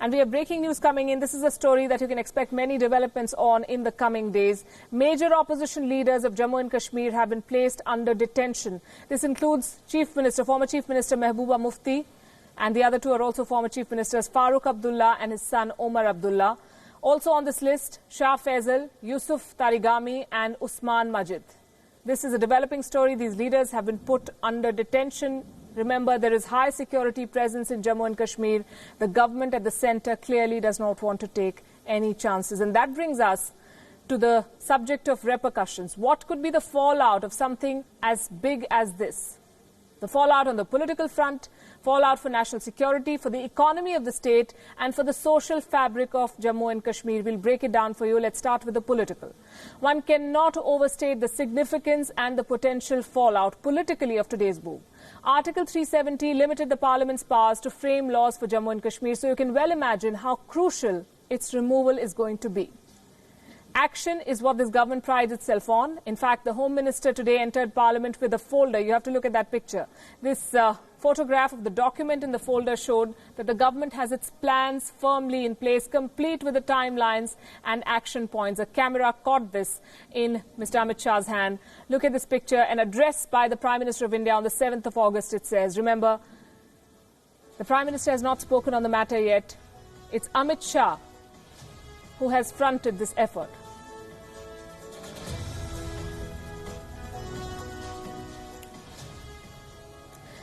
And we have breaking news coming in. This is a story that you can expect many developments on in the coming days. Major opposition leaders of Jammu and Kashmir have been placed under detention. This includes former Chief Minister Mehbooba Mufti, and the other two are also former Chief Ministers Farooq Abdullah and his son Omar Abdullah. Also on this list, Shah Faisal, Yusuf Tarigami and Usman Majid. This is a developing story. These leaders have been put under detention. Remember, there is high security presence in Jammu and Kashmir. The government at the centre clearly does not want to take any chances. And that brings us to the subject of repercussions. What could be the fallout of something as big as this? The fallout on the political front, fallout for national security, for the economy of the state, and for the social fabric of Jammu and Kashmir. We'll break it down for you. Let's start with the political. One cannot overstate the significance and the potential fallout politically of today's move. Article 370 limited the Parliament's powers to frame laws for Jammu and Kashmir, so you can well imagine how crucial its removal is going to be. Action is what this government prides itself on. In fact, the Home Minister today entered Parliament with a folder. You have to look at that picture. This photograph of the document in the folder showed that the government has its plans firmly in place, complete with the timelines and action points. A camera caught this in Mr. Amit Shah's hand. Look at this picture, an address by the Prime Minister of India on the 7th of August, it says. Remember, the Prime Minister has not spoken on the matter yet. It's Amit Shah who has fronted this effort.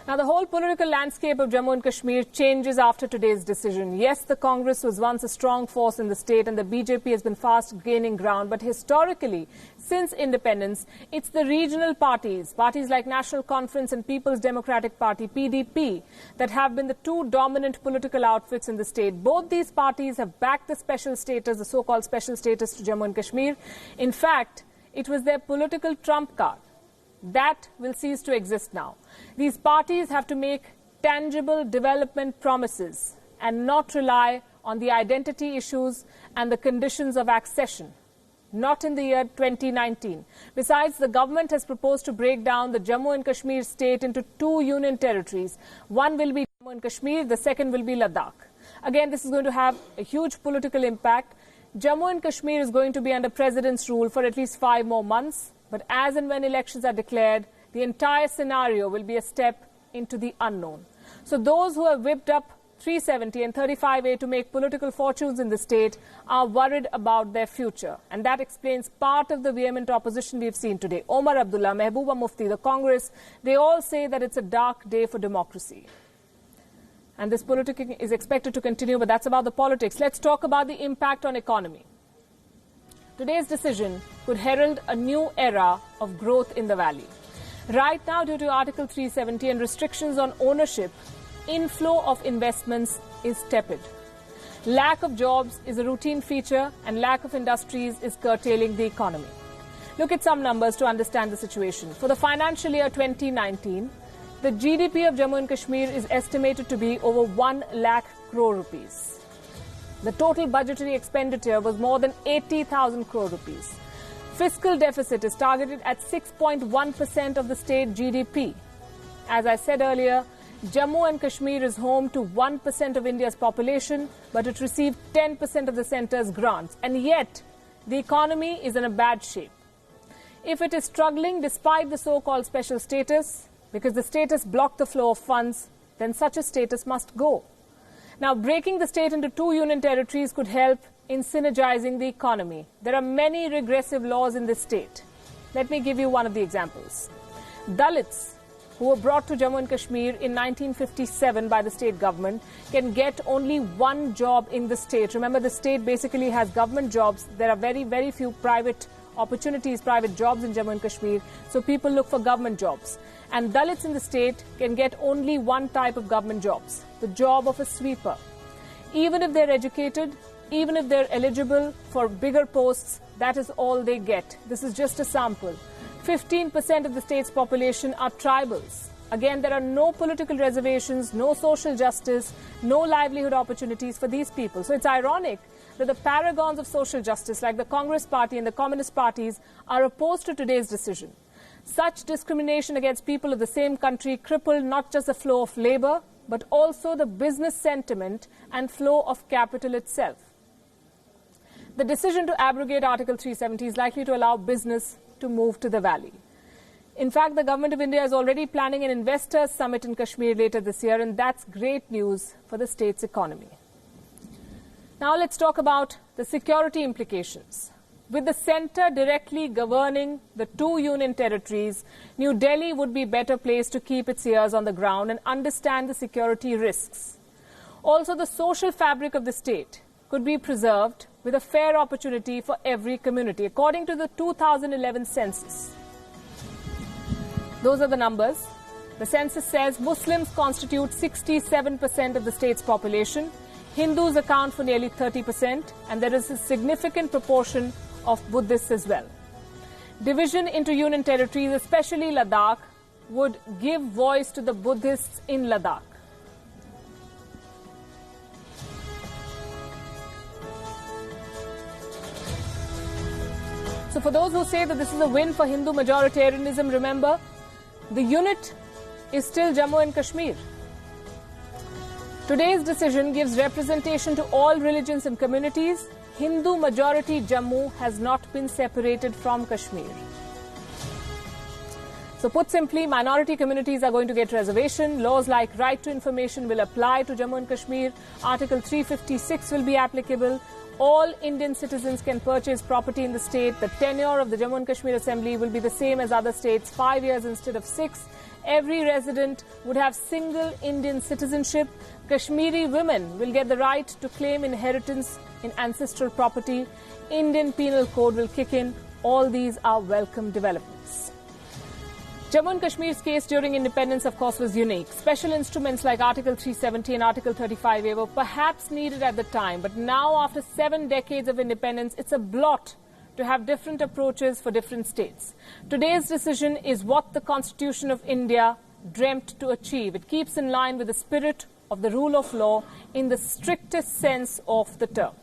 Now, the whole political landscape of Jammu and Kashmir changes after today's decision. Yes, the Congress was once a strong force in the state and the BJP has been fast gaining ground. But historically, since independence, it's the regional parties like National Conference and People's Democratic Party, PDP, that have been the two dominant political outfits in the state. Both these parties have backed the special status, the so-called special status to Jammu and Kashmir. In fact, it was their political trump card. That will cease to exist now. These parties have to make tangible development promises and not rely on the identity issues and the conditions of accession. Not in the year 2019. Besides, the government has proposed to break down the Jammu and Kashmir state into two union territories. One will be Jammu and Kashmir, the second will be Ladakh. Again, this is going to have a huge political impact. Jammu and Kashmir is going to be under President's rule for at least 5 more months. But as and when elections are declared, the entire scenario will be a step into the unknown. So those who have whipped up 370 and 35A to make political fortunes in the state are worried about their future. And that explains part of the vehement opposition we've seen today. Omar Abdullah, Mehbooba Mufti, the Congress, they all say that it's a dark day for democracy. And this politicking is expected to continue, but that's about the politics. Let's talk about the impact on economy. Today's decision could herald a new era of growth in the valley. Right now, due to Article 370 and restrictions on ownership, inflow of investments is tepid. Lack of jobs is a routine feature and lack of industries is curtailing the economy. Look at some numbers to understand the situation. For the financial year 2019, the GDP of Jammu and Kashmir is estimated to be over 1 lakh crore rupees. The total budgetary expenditure was more than 80,000 crore rupees. Fiscal deficit is targeted at 6.1% of the state GDP. As I said earlier, Jammu and Kashmir is home to 1% of India's population, but it received 10% of the centre's grants. And yet, the economy is in a bad shape. If it is struggling despite the so-called special status, because the status blocked the flow of funds, then such a status must go. Now, breaking the state into two union territories could help in synergizing the economy. There are many regressive laws in this state. Let me give you one of the examples. Dalits, who were brought to Jammu and Kashmir in 1957 by the state government, can get only one job in the state. Remember, the state basically has government jobs. There are very, very few private opportunities, private jobs in Jammu and Kashmir. So people look for government jobs. And Dalits in the state can get only one type of government jobs, the job of a sweeper. Even if they're educated, even if they're eligible for bigger posts, that is all they get. This is just a sample. 15% of the state's population are tribals. Again, there are no political reservations, no social justice, no livelihood opportunities for these people. So it's ironic that the paragons of social justice, like the Congress Party and the Communist parties, are opposed to today's decision. Such discrimination against people of the same country crippled not just the flow of labor, but also the business sentiment and flow of capital itself. The decision to abrogate Article 370 is likely to allow business to move to the valley. In fact, the Government of India is already planning an investors' summit in Kashmir later this year, and that's great news for the state's economy. Now let's talk about the security implications. With the centre directly governing the two union territories, New Delhi would be better placed to keep its ears on the ground and understand the security risks. Also, the social fabric of the state could be preserved with a fair opportunity for every community, according to the 2011 census. Those are the numbers. The census says Muslims constitute 67% of the state's population, Hindus account for nearly 30%, and there is a significant proportion of Buddhists as well. Division into union territories, especially Ladakh, would give voice to the Buddhists in Ladakh. So for those who say that this is a win for Hindu majoritarianism, remember, the unit is still Jammu and Kashmir. Today's decision gives representation to all religions and communities. Hindu majority Jammu has not been separated from Kashmir. So put simply, minority communities are going to get reservation. Laws like right to information will apply to Jammu and Kashmir. Article 356 will be applicable. All Indian citizens can purchase property in the state. The tenure of the Jammu and Kashmir Assembly will be the same as other states, 5 years instead of 6. Every resident would have single Indian citizenship. Kashmiri women will get the right to claim inheritance in ancestral property. Indian Penal Code will kick in. All these are welcome developments. Jammu and Kashmir's case during independence, of course, was unique. Special instruments like Article 370 and Article 35A were perhaps needed at the time, but now, after 7 decades of independence, it's a blot to have different approaches for different states. Today's decision is what the Constitution of India dreamt to achieve. It keeps in line with the spirit of the rule of law in the strictest sense of the term.